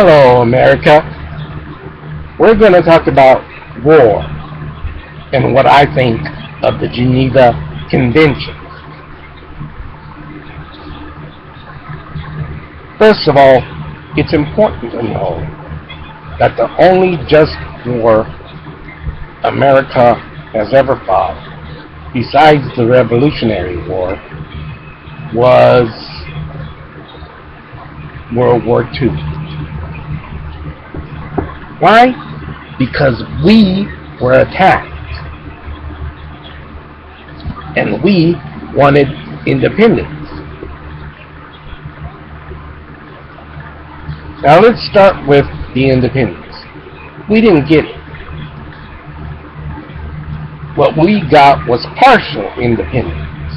Hello, America. We're going to talk about war and what I think of the Geneva Convention. First of all, it's important to know that the only just war America has ever fought, besides the Revolutionary War, was World War II. Why? Because we were attacked and we wanted independence. Now let's start with the independence. We didn't get it. What we got was partial independence.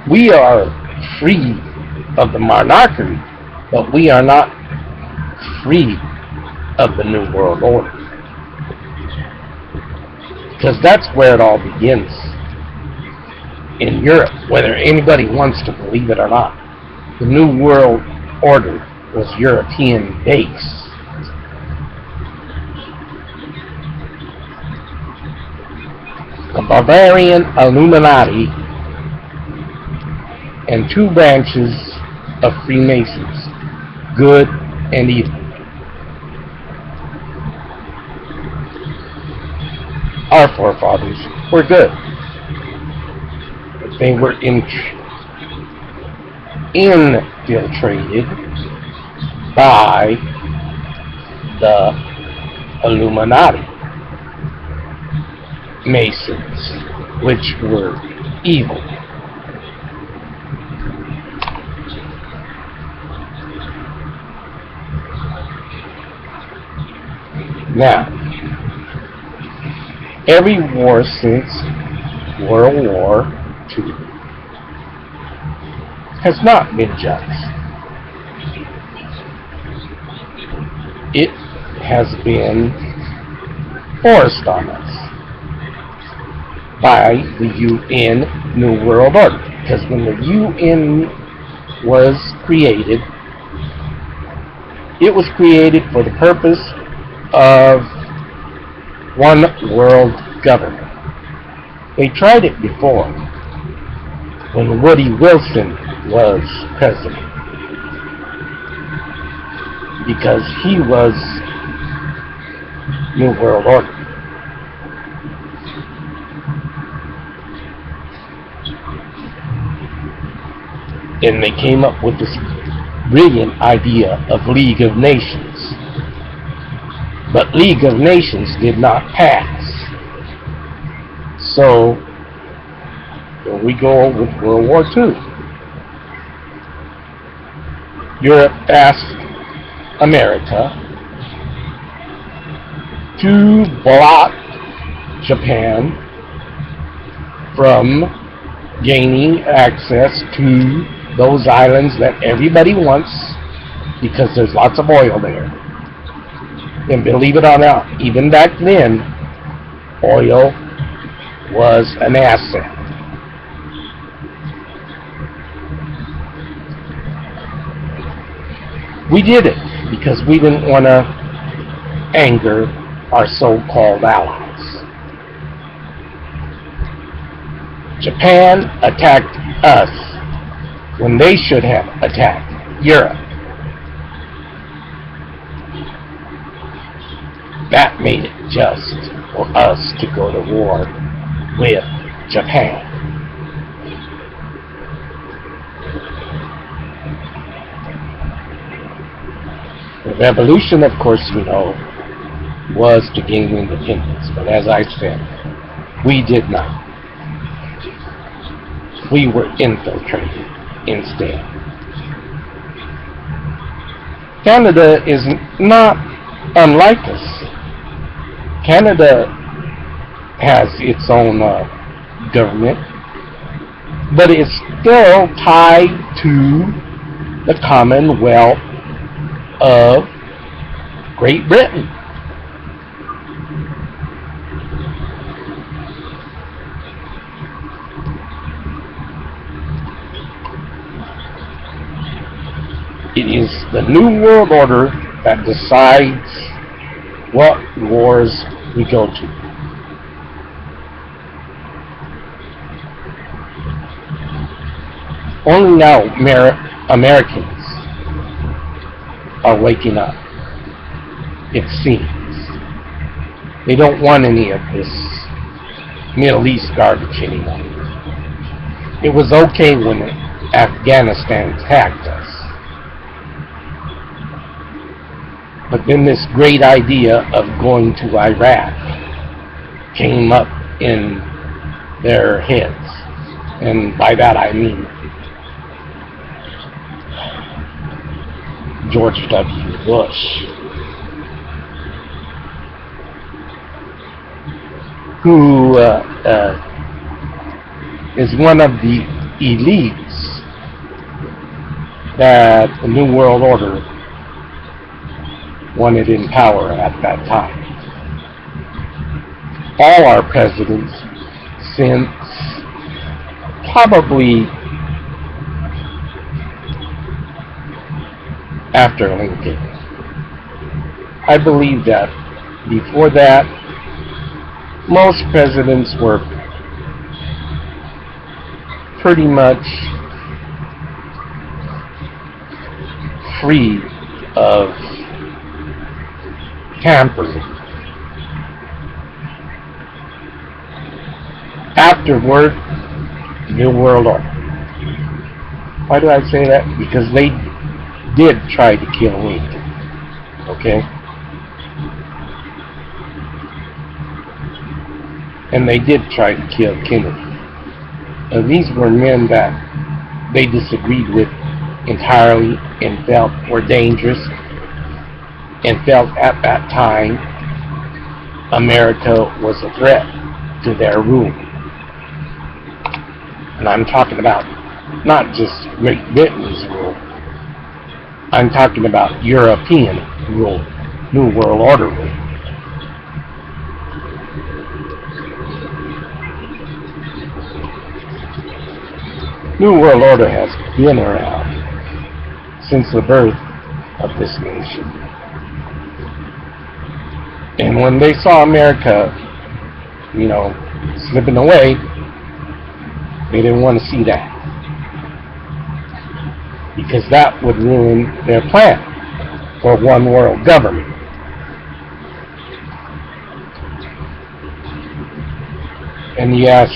We are free of the monarchy, but we are not free of the New World Order. Because that's where it all begins. In Europe, whether anybody wants to believe it or not. The New World Order was European based. The Bavarian Illuminati and two branches of Freemasons, good and evil. Our forefathers were good, but they were infiltrated by the Illuminati, Masons, which were evil. Now, every war since World War II has not been just. It has been forced on us by the UN New World Order. Because when the UN was created, it was created for the purpose of one world government. They tried it before when Woody Wilson was president, because he was New World Order. And they came up with this brilliant idea of League of Nations. But League of Nations did not pass. So, here we go with World War II. Europe asked America to block Japan from gaining access to those islands that everybody wants, because there's lots of oil there. And believe it or not, even back then, oil was an asset. We did it because we didn't want to anger our so-called allies. Japan attacked us when they should have attacked Europe. That made it just for us to go to war with Japan. The revolution, of course, we know, was to gain independence. But as I said, we did not. We were infiltrated instead. Canada is not unlike us. Canada has its own government, but it's still tied to the Commonwealth of Great Britain. It is the New World Order that decides what wars we go to. Only now Americans are waking up, it seems. They don't want any of this Middle East garbage anymore. It was okay when Afghanistan attacked us. But then this great idea of going to Iraq came up in their heads. And by that I mean George W. Bush, who is one of the elites that the New World Order wanted in power at that time. All our presidents since probably after Lincoln. I believe that before that, most presidents were pretty much free of tampering. Afterward, New World Order. Why do I say that? Because they did try to kill Lincoln. Okay? And they did try to kill Kennedy. These were men that they disagreed with entirely and felt were dangerous and felt at that time America was a threat to their rule. And I'm talking about not just Great Britain's rule. I'm talking about European rule, New World Order rule. New World Order has been around since the birth of this nation. And when they saw America, slipping away, they didn't want to see that. Because that would ruin their plan for one world government. And you ask,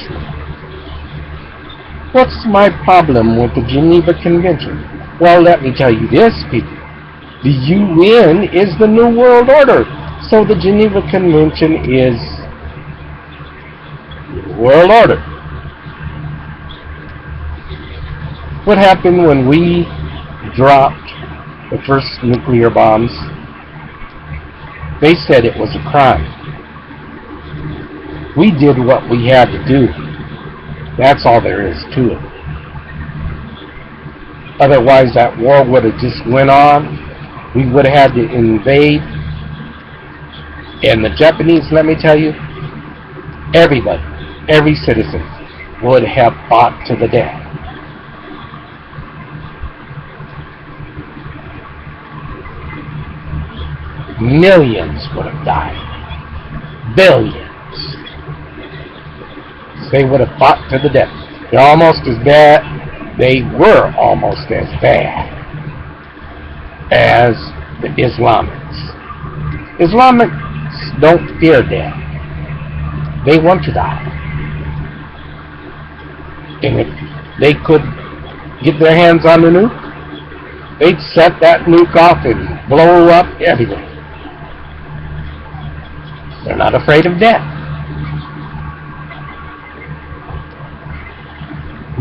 what's my problem with the Geneva Convention? Well, let me tell you this, people. The UN is the New World Order. So the Geneva Convention is world order. What happened when we dropped the first nuclear bombs? They said it was a crime. We did what we had to do. That's all there is to it. Otherwise, that war would have just went on. We would have had to invade. And the Japanese, let me tell you, everybody, every citizen would have fought to the death. Millions would have died. Billions. They would have fought to the death. They're almost as bad. They were almost as bad as the Islamics. Islamics don't fear death. They want to die. And if they could get their hands on the nuke, they'd set that nuke off and blow up everything. They're not afraid of death.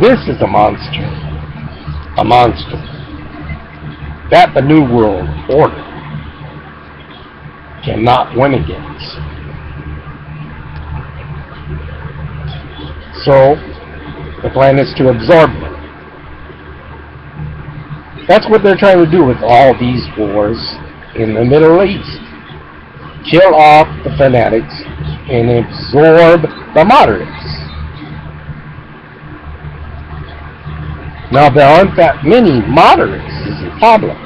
This is a monster. A monster. That the New World Order cannot win against. So, the plan is to absorb them. That's what they're trying to do with all these wars in the Middle East. Kill off the fanatics and absorb the moderates. Now, there aren't that many moderates is the problem.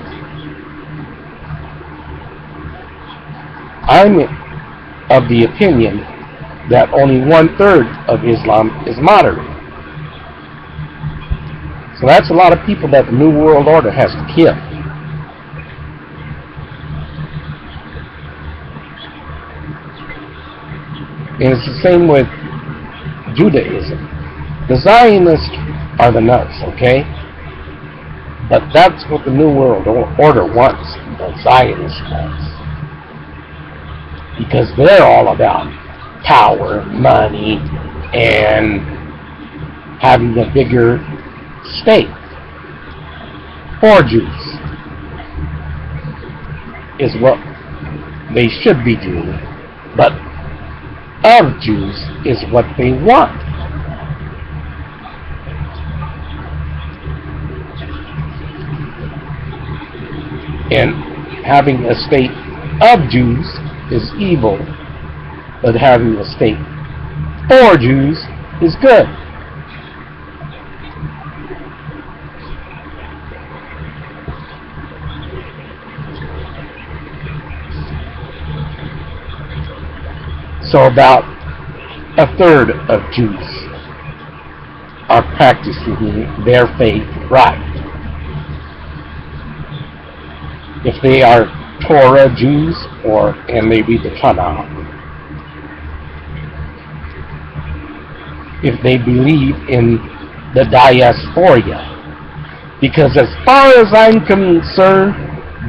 I'm of the opinion that only 1/3 of Islam is moderate. So that's a lot of people that the New World Order has to kill. And it's the same with Judaism. The Zionists are the nuts, okay? But that's what the New World Order wants, the Zionists wants. Because they're all about power, money, and having a bigger state. For Jews is what they should be doing, but of Jews is what they want. And having a state of Jews is evil, but having a state for Jews is good. So about 1/3 of Jews are practicing their faith right. If they are Torah Jews and they read the Tanakh, if they believe in the diaspora, because as far as I'm concerned,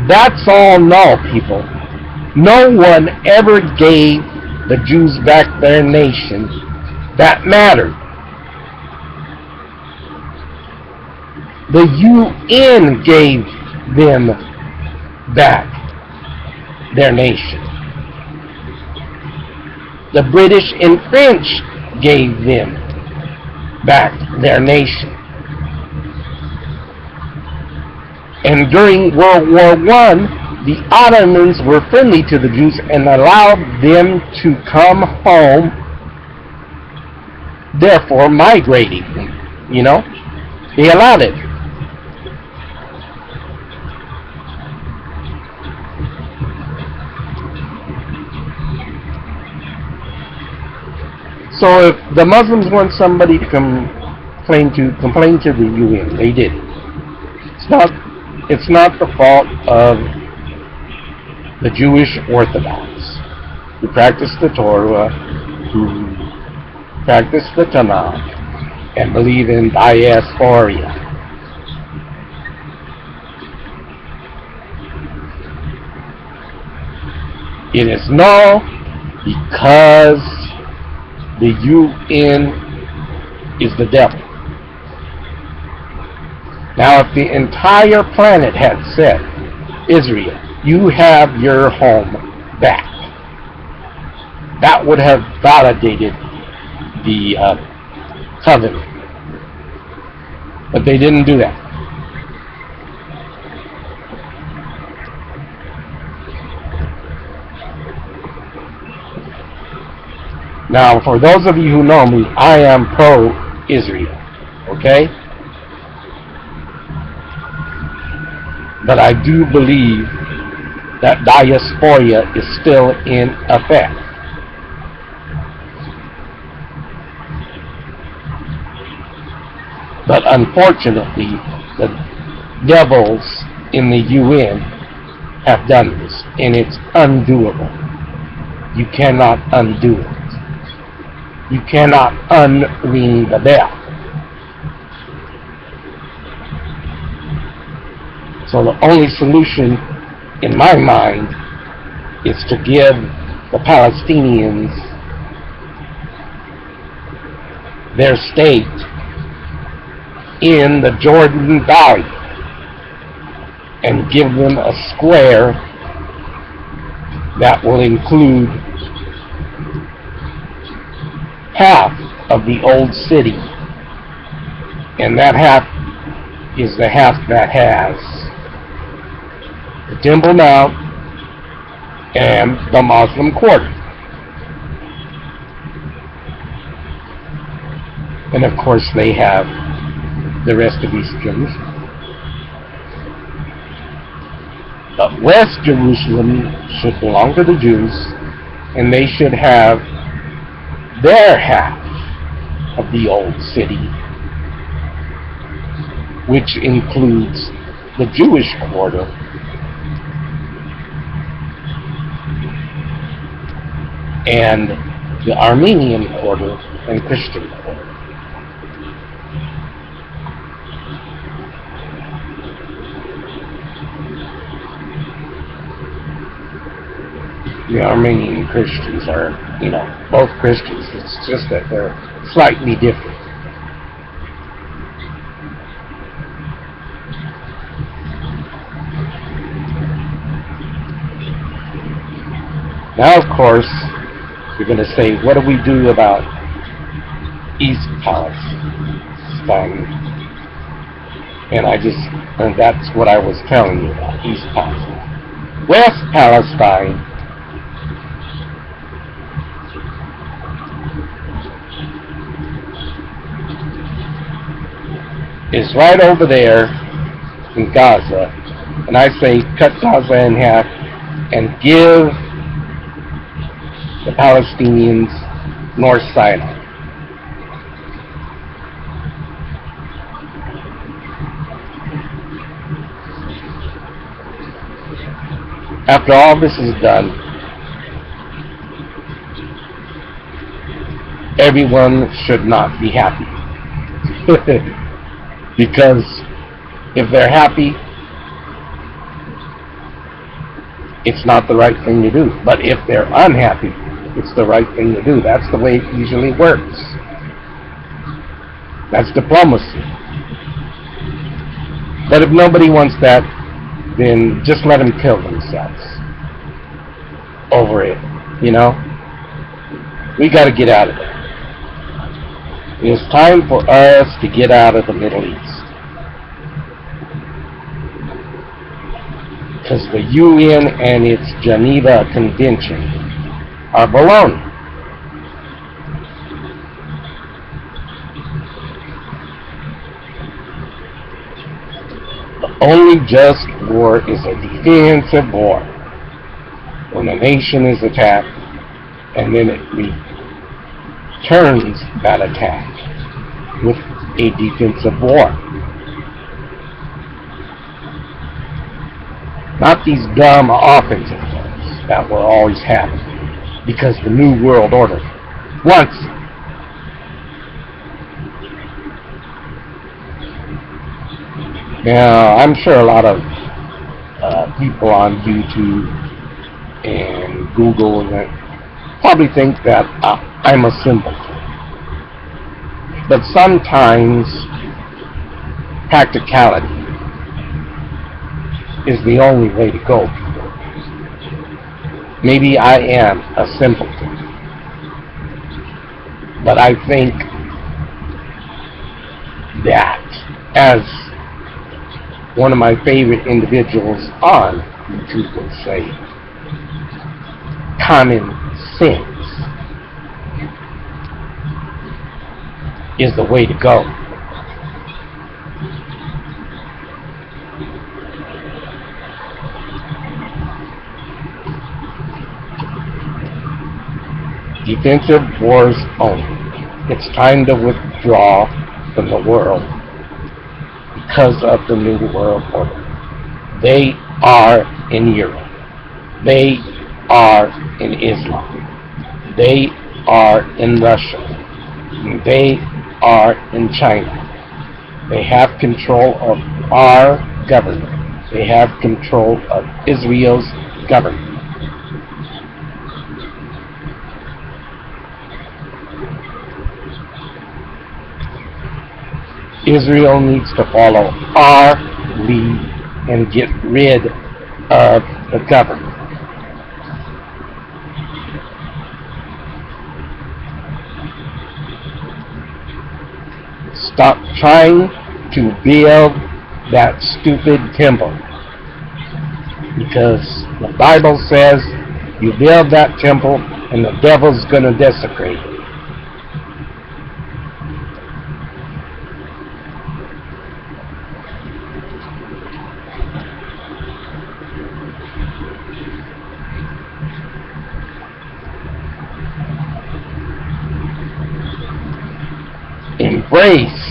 that's all null, people. No one ever gave the Jews back their nation that mattered. The UN gave them back their nation. The British and French gave them back their nation. And during World War I, the Ottomans were friendly to the Jews and allowed them to come home, therefore migrating. You know? They allowed it. So if the Muslims want somebody to complain to the UN, they did. It's not the fault of the Jewish Orthodox who practice the Torah, who practice the Tanakh, and believe in diaspora. It is null because the UN is the devil. Now, if the entire planet had said, Israel, you have your home back, that would have validated the covenant. But they didn't do that. Now, for those of you who know me, I am pro-Israel, okay? But I do believe that diaspora is still in effect. But unfortunately, the devils in the UN have done this, and it's undoable. You cannot undo it. You cannot unring the bell. So the only solution, in my mind, is to give the Palestinians their state in the Jordan Valley and give them a square that will include half of the old city, and that half is the half that has the Temple Mount and the Muslim Quarter. And of course they have the rest of East Jerusalem. But West Jerusalem should belong to the Jews, and they should have their half of the old city, which includes the Jewish quarter and the Armenian quarter and Christian quarter. The Armenian Christians are, both Christians. It's just that they're slightly different. Now, of course, you're going to say, what do we do about East Palestine? And that's what I was telling you about, East Palestine. West Palestine is right over there in Gaza, and I say cut Gaza in half and give the Palestinians North Sinai. After all this is done, everyone should not be happy. Because if they're happy, it's not the right thing to do. But if they're unhappy, it's the right thing to do. That's the way it usually works. That's diplomacy. But if nobody wants that, then just let them kill themselves over it, We got to get out of there. It's time for us to get out of the Middle East. Because the UN and its Geneva Convention are baloney. The only just war is a defensive war. When a nation is attacked, and then it returns that attack with a defensive war. Not these dumb offensive wars that were always happening, because the New World Order wants it. Now, I'm sure a lot of people on YouTube and Google and that probably think that I'm a simpleton. But sometimes practicality is the only way to go. Maybe I am a simpleton, but I think that, as one of my favorite individuals on YouTube would say, common sense is the way to go. Defensive wars only. It's time to withdraw from the world because of the New World Order. They are in Europe. They are in Islam. They are in Russia. They are in China. They have control of our government. They have control of Israel's government. Israel needs to follow our lead and get rid of the government. Stop trying to build that stupid temple, because the Bible says you build that temple and the devil's going to desecrate it. embrace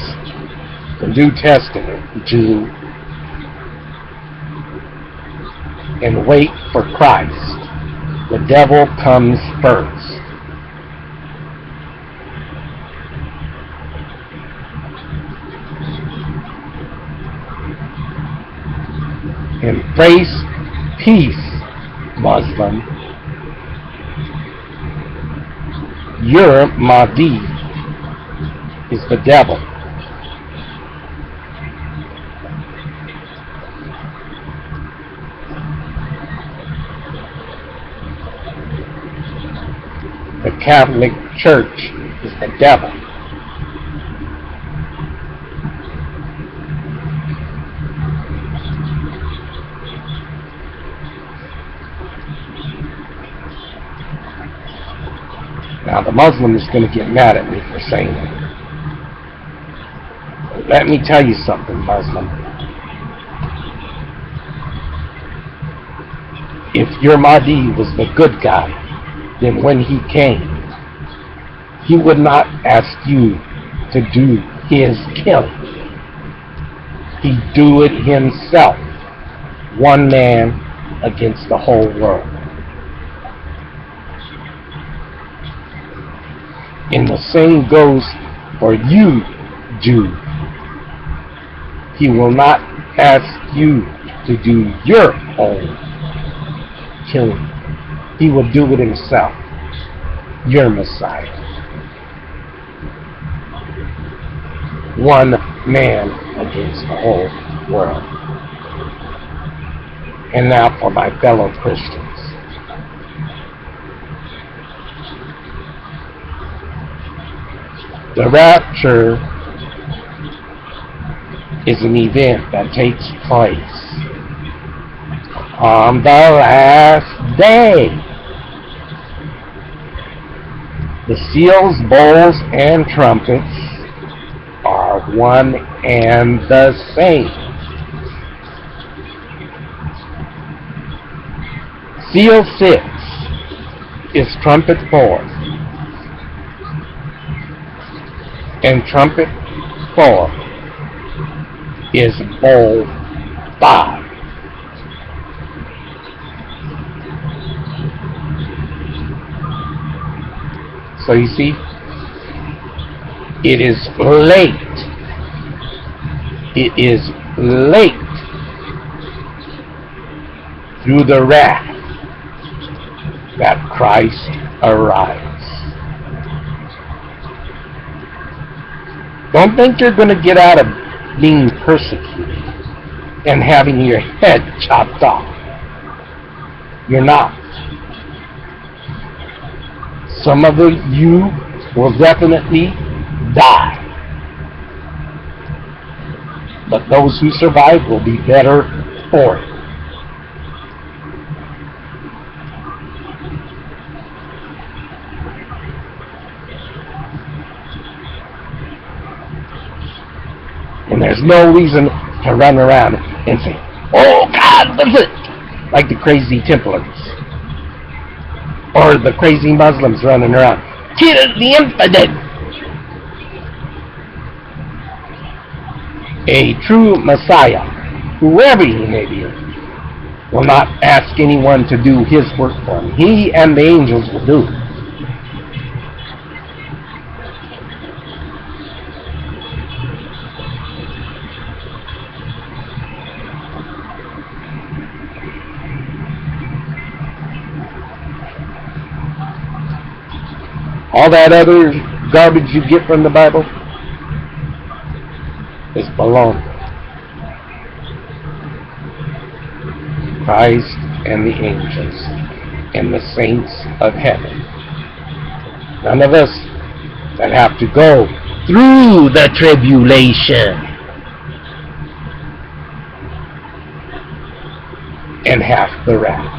the New Testament Jew and wait for Christ, the devil comes first. Embrace peace, Muslim. Your Mahdi is the devil. The Catholic Church is the devil. Now the Muslim is going to get mad at me for saying that. But let me tell you something, Muslim. If your Mahdi was the good guy, then when he came, he would not ask you to do his killing. He'd do it himself, one man against the whole world. And the same goes for you, Jew. He will not ask you to do your own killing. He will do it himself, your Messiah. One man against the whole world. And now for my fellow Christians. The rapture is an event that takes place on the last day. The seals, bowls, and trumpets are one and the same. Seal 6 is trumpet 4. And trumpet 4 is bowl 5. So you see, it is late. It is late through the wrath that Christ arrives. Don't think you're going to get out of being persecuted and having your head chopped off. You're not. Some of you will definitely die. But those who survive will be better for it. And there's no reason to run around and say, "Oh God, listen," like the crazy Templars. Or the crazy Muslims running around, "Kill the infidel." A true Messiah, whoever he may be, will not ask anyone to do his work for him. He and the angels will do it. All that other garbage you get from the Bible is baloney. Christ and the angels and the saints of heaven. None of us that have to go through the tribulation and have the wrath.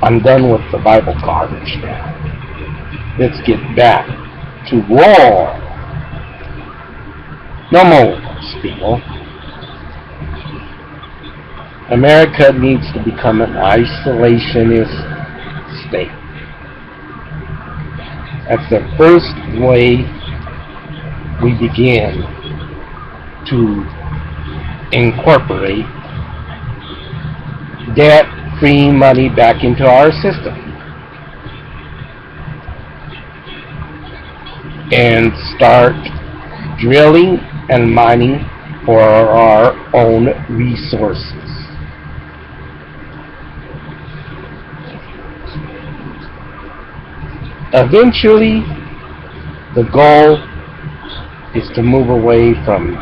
I'm done with the Bible garbage now. Let's get back to war. No more, people. America needs to become an isolationist state. That's the first way we begin to incorporate debt-free money back into our system and start drilling and mining for our own resources. Eventually, the goal is to move away from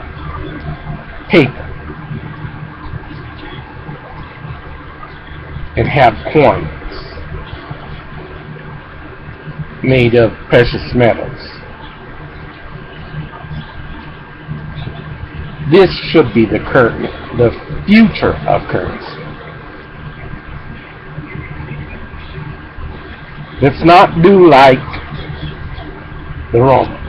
paper and have coins made of precious metals. This should be the future of currency. Let's not do like the Romans.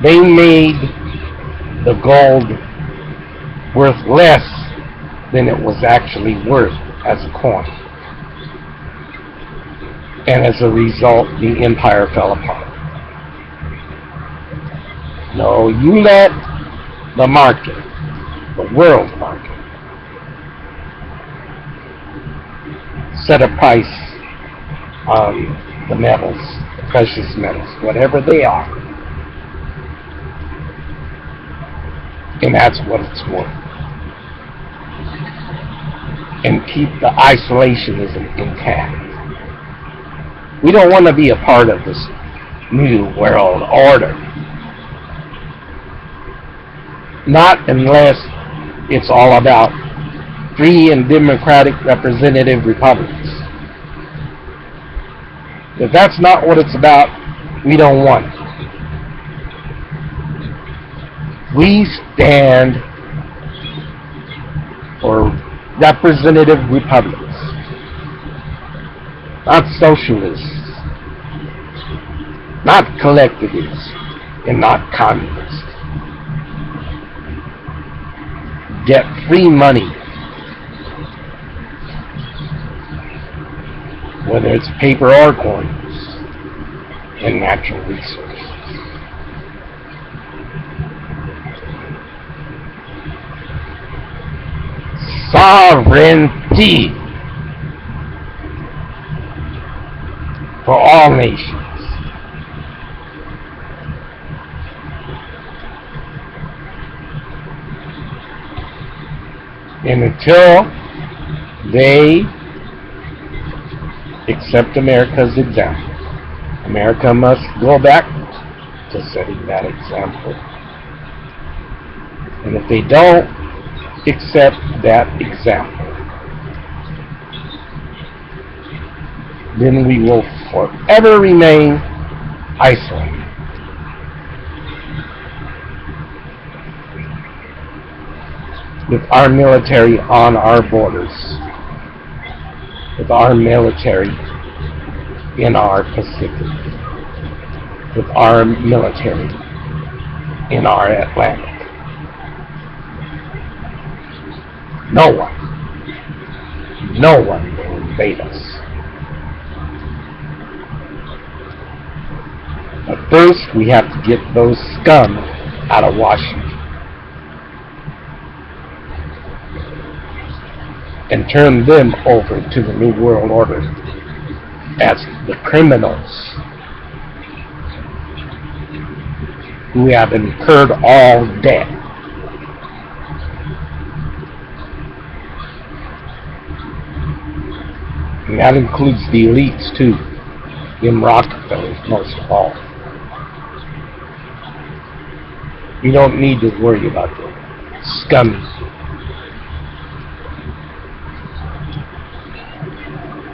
They made the gold worth less than it was actually worth as a coin. And as a result, the empire fell apart. No, you let the market, the world market, set a price on the metals, the precious metals, whatever they are. And that's what it's worth. And keep the isolationism intact. We don't want to be a part of this new world order. Not unless it's all about free and democratic representative republics. If that's not what it's about, we don't want it. We stand for representative republics, not socialists, not collectivists, and not communists. Get free money, whether it's paper or coins, and natural resources. Sovereignty for all nations. And until they accept America's example, America must go back to setting that example. And if they don't accept that example, then we will forever remain isolated. With our military on our borders, with our military in our Pacific, with our military in our Atlantic. No one will invade us. But first, we have to get those scum out of Washington and turn them over to the New World Order as the criminals who have incurred all debt. And that includes the elites too, in Rockefeller most of all. You don't need to worry about the scummy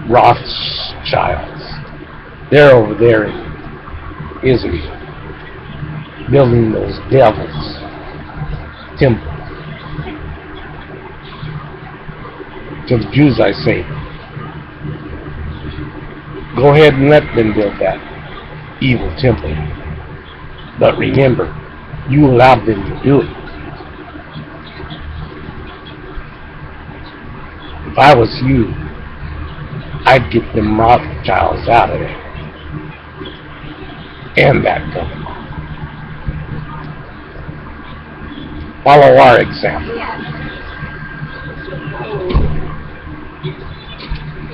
Rothschilds. They're over there in Israel, building those devils' temples. To the Jews I say, go ahead and let them build that evil temple. But remember, you allowed them to do it. If I was you, I'd get them Rothschilds out of there. And that government. Follow our example.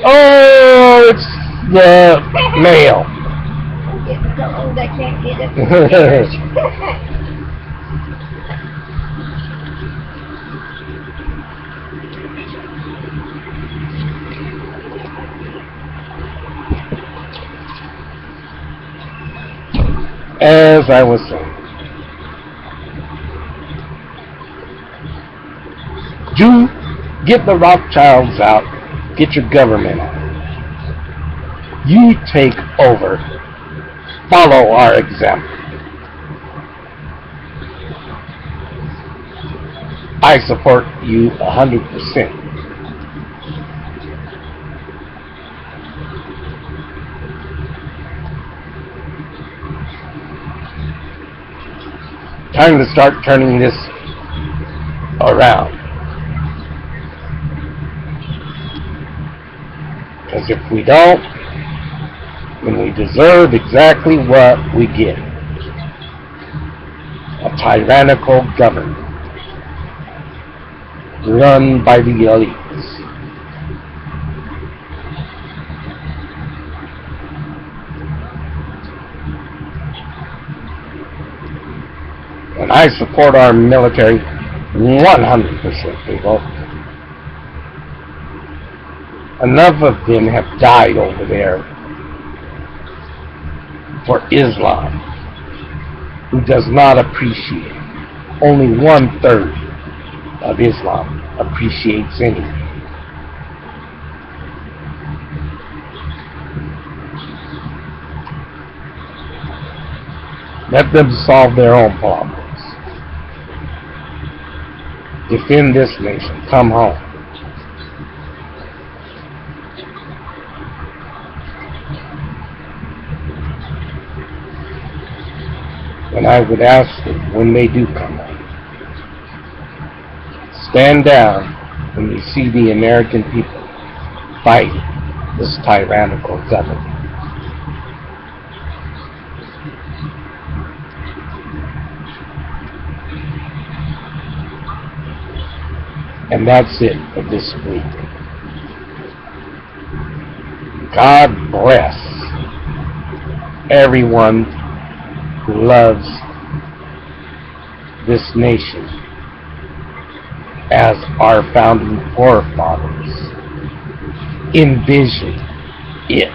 Oh, it's the mail. I can't get it. As I was saying, you get the Rothschilds out, get your government out. You take over. Follow our example. I support you 100%. Time to start turning this around. Because if we don't, then we deserve exactly what we get. A tyrannical government run by the elites. And I support our military 100%, people. Enough of them have died over there for Islam, who does not appreciate. Only 1/3 of Islam appreciates anything. Let them solve their own problems. Defend this nation. Come home. And I would ask them, when they do come home, stand down when you see the American people fighting this tyrannical government. And that's it for this week. God bless everyone who loves this nation as our founding forefathers envisioned it.